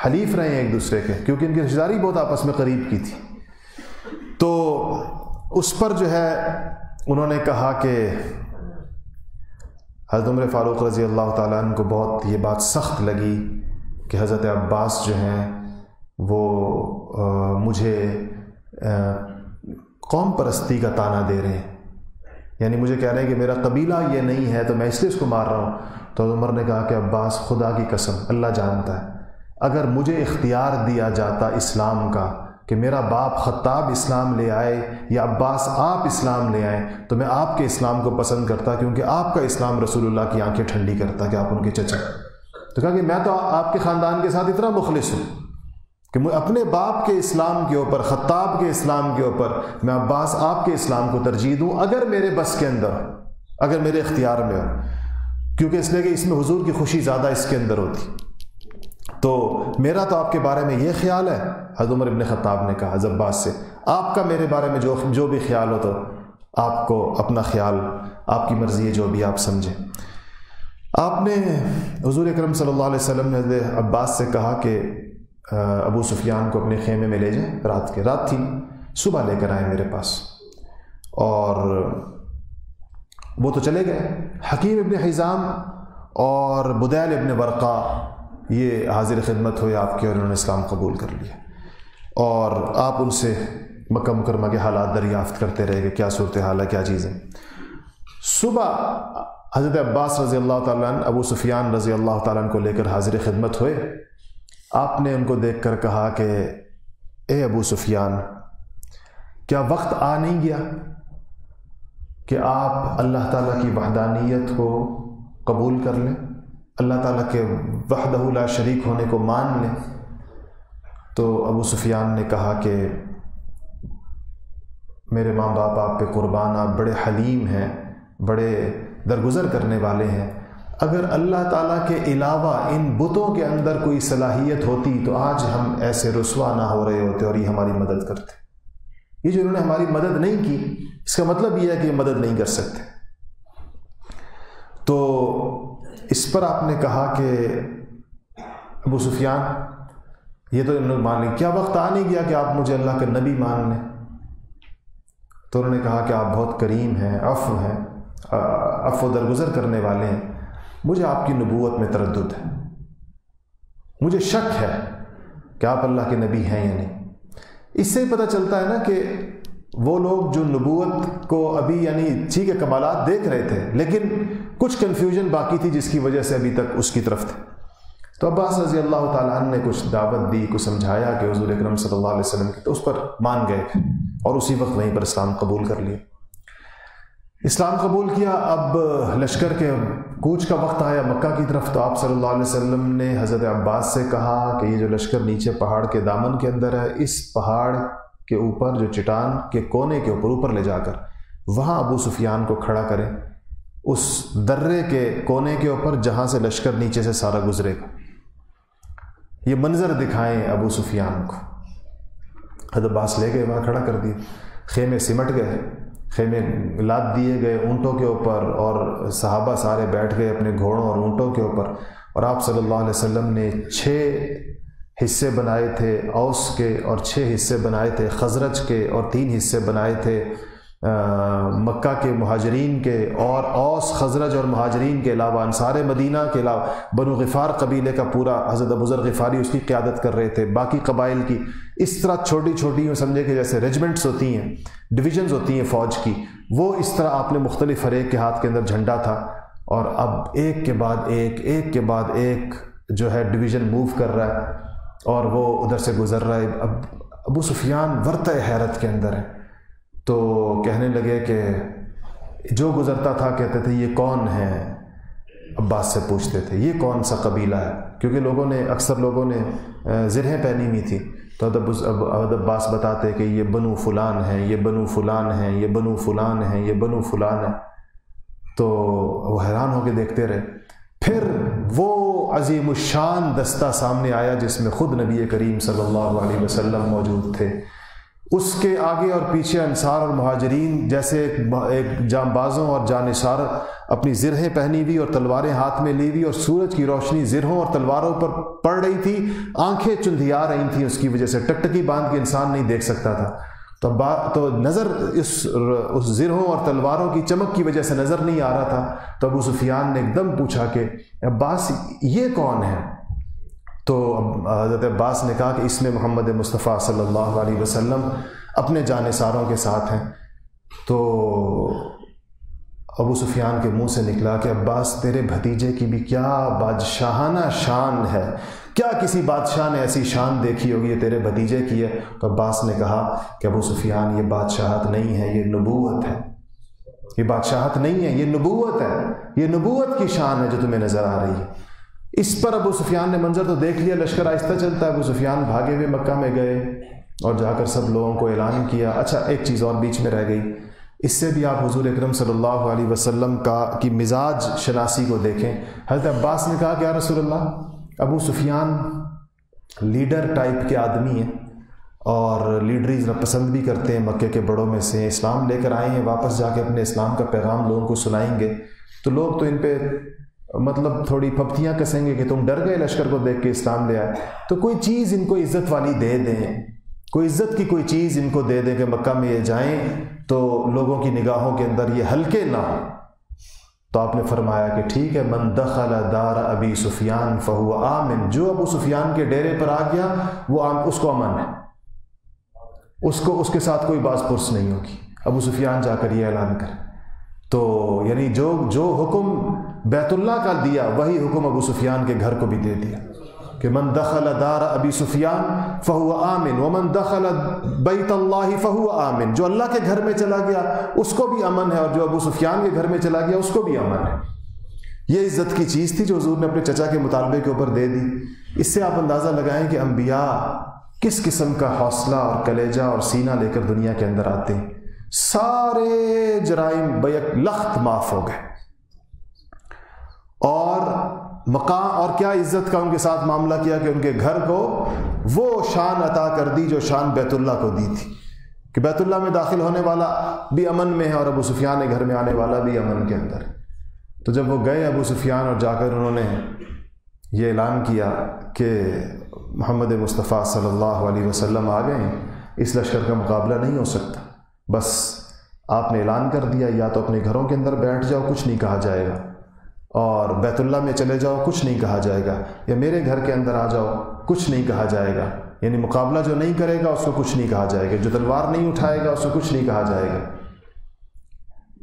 حلیف رہے ہیں ایک دوسرے کے، کیونکہ ان کی رشتہ داری بہت آپس میں قریب کی تھی۔ تو اس پر جو ہے انہوں نے کہا کہ حضرت عمر فاروق رضی اللہ تعالیٰ عنہ کو بہت یہ بات سخت لگی کہ حضرت عباس جو ہیں وہ مجھے قوم پرستی کا طعنہ دے رہے ہیں، یعنی مجھے کہہ رہے ہیں کہ میرا قبیلہ یہ نہیں ہے تو میں اس لیے اس کو مار رہا ہوں۔ تو عمر نے کہا کہ عباس، خدا کی قسم، اللہ جانتا ہے اگر مجھے اختیار دیا جاتا اسلام کا کہ میرا باپ خطاب اسلام لے آئے یا عباس آپ اسلام لے آئیں، تو میں آپ کے اسلام کو پسند کرتا، کیونکہ آپ کا اسلام رسول اللہ کی آنکھیں ٹھنڈی کرتا کہ آپ ان کے چچا۔ تو کہا کہ میں تو آپ کے خاندان کے ساتھ اتنا مخلص ہوں کہ میں اپنے باپ کے اسلام کے اوپر، خطاب کے اسلام کے اوپر، میں عباس آپ کے اسلام کو ترجیح دوں اگر میرے بس کے اندر، اگر میرے اختیار میں ہو، کیونکہ اس لیے کہ اس میں حضور کی خوشی زیادہ اس کے اندر ہوتی۔ تو میرا تو آپ کے بارے میں یہ خیال ہے، حضرت عمر ابن خطاب نے کہا حضرت عباس سے، آپ کا میرے بارے میں جو بھی خیال ہو تو آپ کو اپنا خیال، آپ کی مرضی ہے، جو بھی آپ سمجھیں۔ آپ نے حضور اکرم صلی اللہ علیہ وسلم نے حضرت عباس سے کہا کہ ابو سفیان کو اپنے خیمے میں لے جائیں، رات تھی، صبح لے کر آئیں میرے پاس۔ اور وہ تو چلے گئے، حکیم ابن حزام اور بدیل ابن ورقا یہ حاضر خدمت ہوئے آپ کے، اور انہوں نے اسلام قبول کر لیا، اور آپ ان سے مکہ مکرمہ کے حالات دریافت کرتے رہے کہ کیا صورتحال ہے، کیا چیزیں۔ صبح حضرت عباس رضی اللہ تعالیٰ عنہ ابو سفیان رضی اللہ تعالیٰ عنہ کو لے کر حاضر خدمت ہوئے۔ آپ نے ان کو دیکھ کر کہا کہ اے ابو سفیان، کیا وقت آ نہیں گیا کہ آپ اللہ تعالیٰ کی وحدانیت کو قبول کر لیں، اللہ تعالیٰ کے وحدہ لا شریک ہونے کو مان لیں؟ تو ابو سفیان نے کہا کہ میرے ماں باپ آپ پہ قربان، آپ بڑے حلیم ہیں، بڑے درگزر کرنے والے ہیں، اگر اللہ تعالیٰ کے علاوہ ان بتوں کے اندر کوئی صلاحیت ہوتی تو آج ہم ایسے رسوا نہ ہو رہے ہوتے اور یہ ہماری مدد کرتے۔ یہ جو انہوں نے ہماری مدد نہیں کی، اس کا مطلب یہ ہے کہ یہ مدد نہیں کر سکتے۔ تو اس پر آپ نے کہا کہ ابو سفیان، یہ تو انہوں نے مان لی، کیا وقت آ نہیں گیا کہ آپ مجھے اللہ کا نبی مان لیں؟ تو انہوں نے کہا کہ آپ بہت کریم ہیں، عفو درگزر کرنے والے ہیں، مجھے آپ کی نبوت میں تردد ہے، مجھے شک ہے کہ آپ اللہ کے نبی ہیں یا نہیں۔ اس سے ہی پتہ چلتا ہے نا کہ وہ لوگ جو نبوت کو ابھی یعنی ٹھیک ہے کمالات دیکھ رہے تھے، لیکن کچھ کنفیوژن باقی تھی جس کی وجہ سے ابھی تک اس کی طرف تھے۔ تو عباس رضی اللہ تعالیٰ عنہ نے کچھ دعوت دی، کچھ سمجھایا کہ حضور اکرم صلی اللہ علیہ وسلم کی، تو اس پر مان گئے اور اسی وقت وہیں پر اسلام قبول کر لیا۔ اسلام قبول کیا۔ اب لشکر کے کوچ کا وقت آیا مکہ کی طرف، تو آپ صلی اللہ علیہ وسلم نے حضرت عباس سے کہا کہ یہ جو لشکر نیچے پہاڑ کے دامن کے اندر ہے، اس پہاڑ کے اوپر جو چٹان کے کونے کے اوپر لے جا کر وہاں ابو سفیان کو کھڑا کریں، اس درے کے کونے کے اوپر جہاں سے لشکر نیچے سے سارا گزرے گا، یہ منظر دکھائیں ابو سفیان کو۔ حضرت عباس لے گئے، وہاں کھڑا کر دیے، خیمے سمٹ گئے، خیمے لاد دیے گئے اونٹوں کے اوپر، اور صحابہ سارے بیٹھ گئے اپنے گھوڑوں اور اونٹوں کے اوپر، اور آپ صلی اللہ علیہ وسلم نے 6 حصے بنائے تھے اوس کے، اور 6 حصے بنائے تھے خزرج کے، اور 3 حصے بنائے تھے مکہ کے مہاجرین کے، اور اوس خزرج اور مہاجرین کے علاوہ انصار مدینہ کے علاوہ بنو غفار قبیلے کا پورا حضرت ابو ذر غفاری اس کی قیادت کر رہے تھے، باقی قبائل کی اس طرح چھوٹی چھوٹی سمجھے کہ جیسے ریجمنٹس ہوتی ہیں، ڈویژنز ہوتی ہیں فوج کی، وہ اس طرح آپ نے مختلف، ہر ایک کے ہاتھ کے اندر جھنڈا تھا، اور اب ایک کے بعد ایک جو ہے ڈویژن موو کر رہا ہے، اور وہ ادھر سے گزر رہا ہے۔ اب ابو سفیان ورطہ حیرت کے اندر ہے، تو کہنے لگے کہ جو گزرتا تھا کہتے تھے یہ کون ہے، عباس سے پوچھتے تھے یہ کون سا قبیلہ ہے، کیونکہ اکثر لوگوں نے زرہیں پہنی ہوئی تھی، تو حضرت عباس بتاتے کہ یہ بنو فلان ہیں، یہ بنو فلان ہیں، یہ بنو فلان ہیں، یہ بنو فلان ہیں۔ تو وہ حیران ہو کے دیکھتے رہے۔ پھر وہ عظیم الشان دستہ سامنے آیا جس میں خود نبی کریم صلی اللہ علیہ وسلم موجود تھے، اس کے آگے اور پیچھے انصار اور مہاجرین جیسے ایک جانبازوں اور جانثار اپنی زرہیں پہنی ہوئی اور تلواریں ہاتھ میں لی ہوئی، اور سورج کی روشنی زرہوں اور تلواروں پر پڑ رہی تھی، آنکھیں چندھیا رہی تھیں اس کی وجہ سے، ٹکٹکی باندھ کے انسان نہیں دیکھ سکتا تھا، تو نظر اس زرہوں اور تلواروں کی چمک کی وجہ سے نظر نہیں آ رہا تھا. تو ابو سفیان نے ایک دم پوچھا کہ عباس یہ کون ہے؟ تو حضرت عباس نے کہا کہ اس میں محمد مصطفیٰ صلی اللہ علیہ وسلم اپنے جانثاروں کے ساتھ ہیں. تو ابو سفیان کے منہ سے نکلا کہ عباس تیرے بھتیجے کی بھی کیا بادشاہانہ شان ہے، کیا کسی بادشاہ نے ایسی شان دیکھی ہوگی، یہ تیرے بھتیجے کی ہے. تو عباس نے کہا کہ ابو سفیان یہ بادشاہت نہیں ہے، یہ نبوت ہے. یہ بادشاہت نہیں ہے، یہ نبوت ہے، یہ نبوت کی شان ہے جو تمہیں نظر آ رہی ہے. اس پر ابو سفیان نے منظر تو دیکھ لیا، لشکر آہستہ چلتا ہے. ابو سفیان بھاگے ہوئے مکہ میں گئے اور جا کر سب لوگوں کو اعلان کیا. اچھا ایک چیز اور بیچ میں رہ گئی، اس سے بھی آپ حضور اکرم صلی اللہ علیہ وسلم کی مزاج شناسی کو دیکھیں. حضرت عباس نے کہا کہ یا رسول اللہ، ابو سفیان لیڈر ٹائپ کے آدمی ہیں اور لیڈری ذرا پسند بھی کرتے ہیں، مکے کے بڑوں میں سے اسلام لے کر آئے ہیں، واپس جا کے اپنے اسلام کا پیغام لوگوں کو سنائیں گے تو لوگ تو ان پہ مطلب تھوڑی پھپتیاں کسیں گے کہ تم ڈر گئے لشکر کو دیکھ کے اسلام لے آئے. تو کوئی چیز ان کو عزت والی دے دیں، کوئی عزت کی کوئی چیز ان کو دے دیں کہ مکہ میں یہ جائیں تو لوگوں کی نگاہوں کے اندر یہ ہلکے نہ ہو. تو آپ نے فرمایا کہ ٹھیک ہے، من دخل دار ابی سفیان فہو آمن، جو ابو سفیان کے ڈیرے پر آ گیا وہ اس کو امن ہے، اس کے ساتھ کوئی باز پرس نہیں ہوگی. ابو سفیان جا کر یہ اعلان کرے. تو یعنی جو حکم بیت اللہ کا دیا وہی حکم ابو سفیان کے گھر کو بھی دے دیا کہ من دخل دار ابی سفیان فہو آمن ومن دخل بیت اللہ فہو آمن. جو اللہ کے گھر میں چلا گیا اس کو بھی امن ہے اور جو ابو سفیان کے گھر میں چلا گیا اس کو بھی امن ہے. یہ عزت کی چیز تھی جو حضور نے اپنے چچا کے مطالبے کے اوپر دے دی. اس سے آپ اندازہ لگائیں کہ انبیاء کس قسم کا حوصلہ اور کلیجہ اور سینہ لے کر دنیا کے اندر آتے ہیں. سارے جرائم بیک لخت معاف ہو گئے اور مقام اور کیا عزت کا ان کے ساتھ معاملہ کیا کہ ان کے گھر کو وہ شان عطا کر دی جو شان بیت اللہ کو دی تھی کہ بیت اللہ میں داخل ہونے والا بھی امن میں ہے اور ابو سفیان کے گھر میں آنے والا بھی امن کے اندر. تو جب وہ گئے ابو سفیان اور جا کر انہوں نے یہ اعلان کیا کہ محمد مصطفیٰ صلی اللہ علیہ وسلم آ گئے، اس لشکر کا مقابلہ نہیں ہو سکتا، بس آپ نے اعلان کر دیا یا تو اپنے گھروں کے اندر بیٹھ جاؤ کچھ نہیں کہا جائے گا، اور بیت اللہ میں چلے جاؤ کچھ نہیں کہا جائے گا، یا میرے گھر کے اندر آ جاؤ کچھ نہیں کہا جائے گا. یعنی مقابلہ جو نہیں کرے گا اس کو کچھ نہیں کہا جائے گا، جو تلوار نہیں اٹھائے گا اس کو کچھ نہیں کہا جائے گا.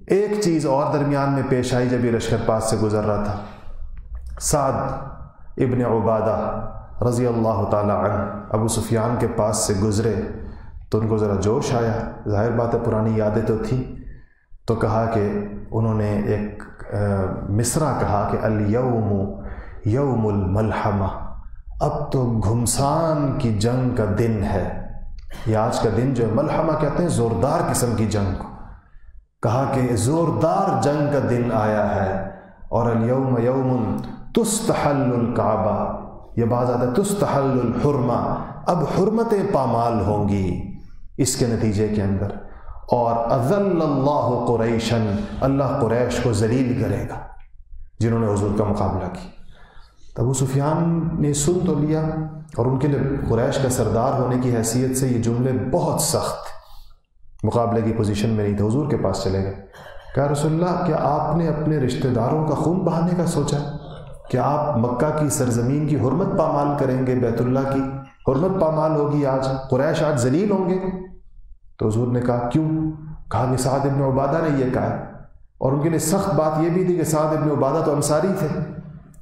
ایک چیز اور درمیان میں پیش آئی جب یہ لشکر پاس سے گزر رہا تھا. سعد ابن عبادہ رضی اللہ تعالی عنہ ابو سفیان کے پاس سے گزرے تو ان کو ذرا جوش آیا، ظاہر بات ہے پرانی یادیں تو تھیں. تو کہا کہ انہوں نے ایک مصرع کہا کہ الیوم یوم الملحمہ، اب تو گھمسان کی جنگ کا دن ہے. یہ آج کا دن جو ہے ملحمہ کہتے ہیں زوردار قسم کی جنگ کو. کہا کہ زوردار جنگ کا دن آیا ہے اور الیوم یوم تستحل الکعبہ، یہ بات آتا ہے تستحل الحرمہ، اب حرمتیں پامال ہوں گی اس کے نتیجے کے اندر. اور اذل اللہ قریشن، اللہ قریش کو ذلیل کرے گا جنہوں نے حضور کا مقابلہ کی. تو ابو سفیان نے سن تو لیا اور ان کے لیے قریش کا سردار ہونے کی حیثیت سے یہ جملے بہت سخت، مقابلے کی پوزیشن میں نہیں تھے. حضور کے پاس چلے گئے، کہا رسول اللہ کیا آپ نے اپنے رشتہ داروں کا خون بہانے کا سوچا؟ کیا آپ مکہ کی سرزمین کی حرمت پامال کریں گے؟ بیت اللہ کی حرمت پامال ہوگی، آج قریش آج ذلیل ہوں گے. تو حضور نے کہا کیوں؟ کہا کہ سعد ابن عبادہ نے یہ کہا. اور ان کے لیے سخت بات یہ بھی تھی کہ سعد ابن عبادہ تو انصاری تھے،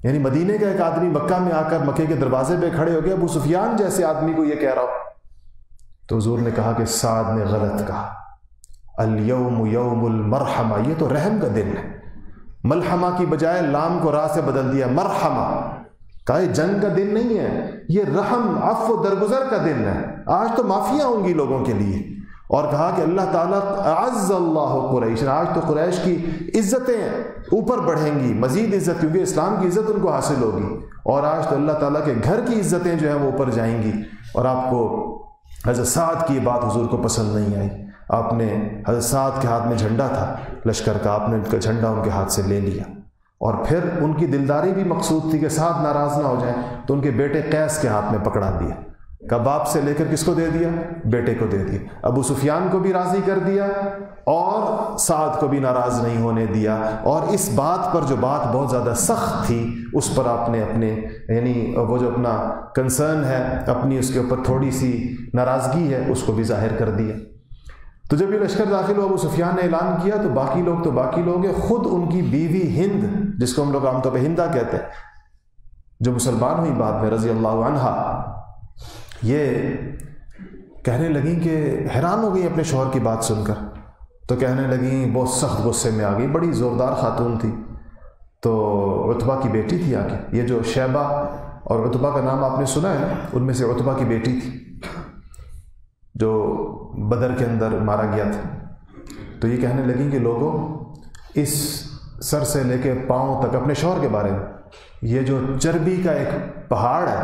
یعنی مدینے کا ایک آدمی مکہ میں آ کر مکے کے دروازے پہ کھڑے ہو گیا، ابو سفیان جیسے آدمی کو یہ کہہ رہا ہو. تو حضور نے کہا کہ سعد نے غلط کہا، الیوم یوم المرحمہ، یہ تو رحم کا دن ہے. ملحمہ کی بجائے لام کو را سے بدل دیا مرحمہ. کہا یہ جنگ کا دن نہیں ہے، یہ رحم عفو درگزر کا دن ہے، آج تو معافیاں ہوں گی لوگوں کے لیے. اور کہا کہ اللہ تعالیٰ اعز اللہ قریش، آج تو قریش کی عزتیں اوپر بڑھیں گی، مزید عزت، کیونکہ اسلام کی عزت ان کو حاصل ہوگی، اور آج تو اللہ تعالیٰ کے گھر کی عزتیں جو ہیں وہ اوپر جائیں گی. اور آپ کو حضرت سعد کی بات حضور کو پسند نہیں آئی. آپ نے حضرت سعد کے ہاتھ میں جھنڈا تھا لشکر کا، آپ نے ان کا جھنڈا ان کے ہاتھ سے لے لیا. اور پھر ان کی دلداری بھی مقصود تھی کہ سعد ناراض نہ ہو جائیں، تو ان کے بیٹے قیس کے ہاتھ میں پکڑا دیا باپ سے لے کر کس کو دے دیا؟ بیٹے کو دے دیا. ابو سفیان کو بھی راضی کر دیا اور سعد کو بھی ناراض نہیں ہونے دیا. اور اس بات پر جو بات بہت زیادہ سخت تھی اس پر آپ نے اپنے یعنی وہ جو اپنا کنسرن ہے، اپنی اس کے اوپر تھوڑی سی ناراضگی ہے، اس کو بھی ظاہر کر دیا. تو جب یہ لشکر داخل ہوا، ابو سفیان نے اعلان کیا تو باقی لوگ ہیں. خود ان کی بیوی ہند، جس کو ہم لوگ عام طور پہ ہندا کہتے ہیں، جو مسلمان ہوئی بعد میں رضی اللہ عنہا، یہ کہنے لگیں کہ حیران ہو گئی اپنے شوہر کی بات سن کر. تو کہنے لگیں، بہت سخت غصے میں آ گئی، بڑی زوردار خاتون تھی. تو عتبہ کی بیٹی تھی آگے، یہ جو شیبہ اور عتبہ کا نام آپ نے سنا ہے، ان میں سے عتبہ کی بیٹی تھی جو بدر کے اندر مارا گیا تھا. تو یہ کہنے لگیں کہ لوگوں، اس سر سے لے کے پاؤں تک اپنے شوہر کے بارے میں، یہ جو چربی کا ایک پہاڑ ہے،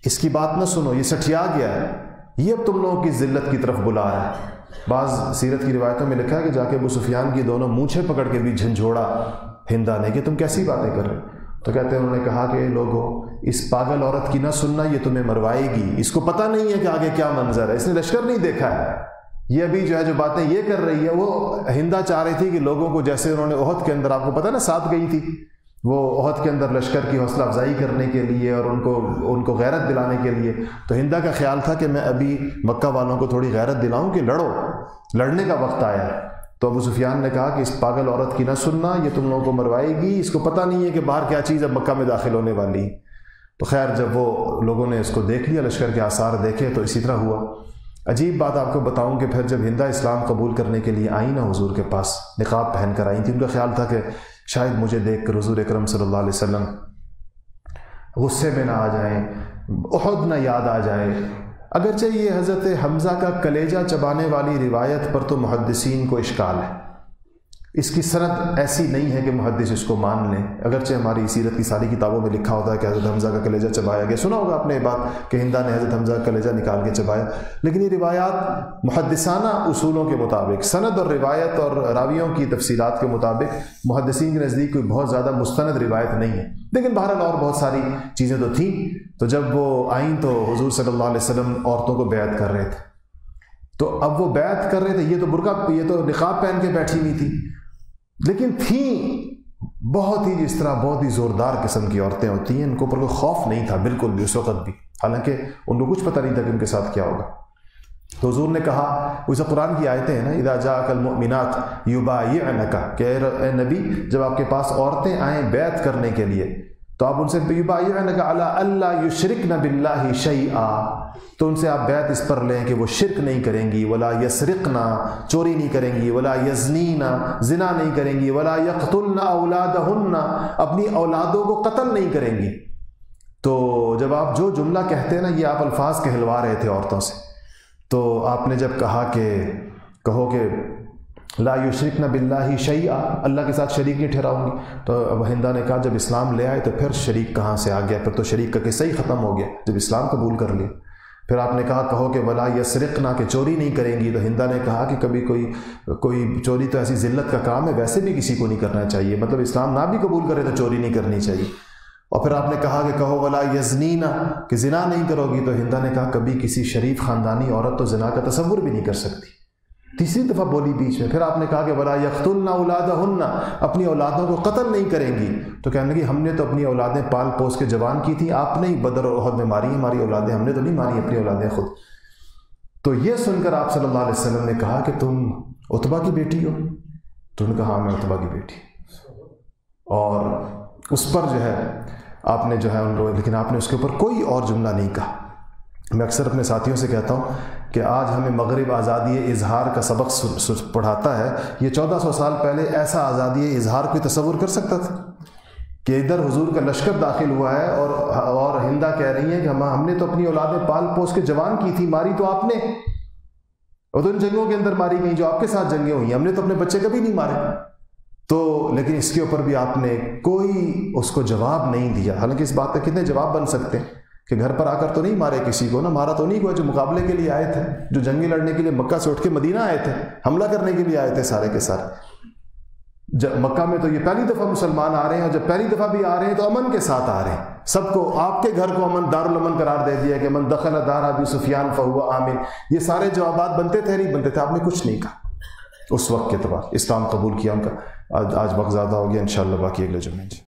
اس کی بات نہ سنو، یہ سٹھیا گیا ہے، یہ اب تم لوگوں کی ذلت کی طرف بلا رہا ہے. بعض سیرت کی روایتوں میں لکھا ہے کہ جا کے ابو سفیان کی دونوں مونچھیں پکڑ کے بھی جھنجھوڑا ہندا نے کہ تم کیسی باتیں کر رہے. تو کہتے ہیں انہوں نے کہا کہ لوگوں، اس پاگل عورت کی نہ سننا، یہ تمہیں مروائے گی. اس کو پتہ نہیں ہے کہ آگے کیا منظر ہے، اس نے لشکر نہیں دیکھا ہے. یہ ابھی جو ہے جو باتیں یہ کر رہی ہے، وہ ہندا چاہ رہی تھی کہ لوگوں کو، جیسے انہوں نے احد کے اندر، آپ کو پتہ نا ساتھ گئی تھی وہ احد کے اندر لشکر کی حوصلہ افزائی کرنے کے لیے اور ان کو غیرت دلانے کے لیے. تو ہندا کا خیال تھا کہ میں ابھی مکہ والوں کو تھوڑی غیرت دلاؤں کہ لڑنے کا وقت آیا ہے. تو ابو سفیان نے کہا کہ اس پاگل عورت کی نہ سننا، یہ تم لوگوں کو مروائے گی، اس کو پتہ نہیں ہے کہ باہر کیا چیز اب مکہ میں داخل ہونے والی. تو خیر جب وہ لوگوں نے اس کو دیکھ لیا، لشکر کے آثار دیکھے، تو اسی طرح ہوا. عجیب بات آپ کو بتاؤں کہ پھر جب ہندا اسلام قبول کرنے کے لیے آئی نا حضور کے پاس، نقاب پہن کر آئی تھی، ان کا خیال تھا کہ شاید مجھے دیکھ کر حضور اکرم صلی اللہ علیہ وسلم غصے میں نہ آ جائیں، احد نہ یاد آ جائے. اگرچہ یہ حضرت حمزہ کا کلیجہ چبانے والی روایت پر تو محدثین کو اشکال ہے، اس کی سند ایسی نہیں ہے کہ محدث اس کو مان لیں. اگرچہ ہماری سیرت کی ساری کتابوں میں لکھا ہوتا ہے کہ حضرت حمزہ کا کلیجہ چبایا گیا، سنا ہوگا آپ نے یہ بات کہ ہندا نے حضرت حمزہ کا کلیجہ نکال کے چبایا. لیکن یہ روایات محدثانہ اصولوں کے مطابق، سند اور روایت اور راویوں کی تفصیلات کے مطابق محدثین کے نزدیک کوئی بہت زیادہ مستند روایت نہیں ہے. لیکن بہرحال اور بہت ساری چیزیں تو تھیں. تو جب وہ آئیں تو حضور صلی اللہ علیہ وسلم عورتوں کو بیعت کر رہے تھے. تو اب وہ بیعت کر رہے تھے، یہ تو برقع، یہ تو نقاب پہن کے بیٹھی ہوئی تھی، لیکن تھیں بہت ہی، جس طرح بہت ہی زوردار قسم کی عورتیں ہوتی ہیں، ان کو پر کوئی خوف نہیں تھا بالکل بھی اس وقت بھی، حالانکہ ان کو کچھ پتہ نہیں تھا کہ ان کے ساتھ کیا ہوگا. تو حضور نے کہا، ویسے قرآن کی آیتیں ہیں نا، اذا جاءک المؤمنات یبایعنک، کہ اے نبی جب آپ کے پاس عورتیں آئیں بیعت کرنے کے لیے تو آپ ان سے یبایعنک علی الا یشرکن باللہ شیئا، تو ان سے آپ بیعت اس پر لیں کہ وہ شرک نہیں کریں گی، ولا یسرقنا، چوری نہیں کریں گی، ولا یزنینا، زنا نہیں کریں گی، ولا یقتلن اولادہن، اپنی اولادوں کو قتل نہیں کریں گی. تو جب آپ جو جملہ کہتے ہیں نا، یہ آپ الفاظ کہلوا رہے تھے عورتوں سے. تو آپ نے جب کہا کہ کہو کہ لا یشرکن باللہ شیئا، اللہ کے ساتھ شریک نہیں ٹھہراؤں گی، تو اب ہندا نے کہا جب اسلام لے آئے تو پھر شریک کہاں سے آ گیا، پھر تو شریک کا قصہ ہی ختم ہو گیا جب اسلام قبول کر لیا. پھر آپ نے کہا کہو کہ ولا یسرقنا، کہ چوری نہیں کریں گی. تو ہندا نے کہا کہ کبھی کوئی چوری تو ایسی ذلت کا کام ہے، ویسے بھی کسی کو نہیں کرنا چاہیے، مطلب اسلام نہ بھی قبول کرے تو چوری نہیں کرنی چاہیے. اور پھر آپ نے کہا کہ کہو ولا یزنینا، کہ زنا نہیں کرو گی. تو ہندا نے کہا کبھی کسی شریف خاندانی عورت تو زنا کا تصور بھی نہیں کر سکتی. تیسری دفعہ بولی بیچ میں. پھر آپ نے کہا کہ ولا یقتلن اولادہن، اپنی اولادوں کو قتل نہیں کریں گی. تو کہنے لگی ہم نے تو اپنی اولادیں پال پوس کے جوان کی تھیں، آپ نے ہی بدر اور احد میں ماری ہیں ہماری اولادیں، ہم نے تو نہیں ماری اپنی اولادیں خود. تو یہ سن کر آپ صلی اللہ علیہ وسلم نے کہا کہ تم عتبہ کی بیٹی ہو؟ تو انہوں نے کہا ہاں میں عتبہ کی بیٹی. اور اس پر جو ہے آپ نے جو ہے ان کو، لیکن آپ نے اس کے اوپر کوئی اور جملہ نہیں کہا. میں اکثر اپنے ساتھیوں سے کہتا ہوں کہ آج ہمیں مغرب آزادی اظہار کا سبق پڑھاتا ہے. یہ 1400 سال پہلے ایسا آزادی اظہار کوئی تصور کر سکتا تھا کہ ادھر حضور کا لشکر داخل ہوا ہے اور ہندا کہہ رہی ہیں کہ ہم نے تو اپنی اولادیں پال پوس کے جوان کی تھی، ماری تو آپ نے، اور تو ان جنگوں کے اندر ماری گئی جو آپ کے ساتھ جنگیں ہوئی، ہم نے تو اپنے بچے کبھی نہیں مارے. تو لیکن اس کے اوپر بھی آپ نے کوئی اس کو جواب نہیں دیا. حالانکہ اس بات کا کتنے جواب بن سکتے ہیں کہ گھر پر آ کر تو نہیں مارے کسی کو، نہ مارا تو نہیں ہوا جو مقابلے کے لیے آئے تھے، جو جنگیں لڑنے کے لیے مکہ سے اٹھ کے مدینہ آئے تھے، حملہ کرنے کے لیے آئے تھے سارے کے سارے. مکہ میں تو یہ پہلی دفعہ مسلمان آ رہے ہیں، اور جب پہلی دفعہ بھی آ رہے ہیں تو امن کے ساتھ آ رہے ہیں. سب کو آپ کے گھر کو امن، دارالامن قرار دے دیا کہ من دخل دار ابی سفیان فہو آمن. یہ سارے جوابات بنتے تھے نہیں بنتے تھے، آپ نے کچھ نہیں کہا اس وقت کے اعتبار. اسلام قبول کیا ان کا. آج وقت زیادہ ہو گیا، انشاءاللہ باقی اگلے جمعے.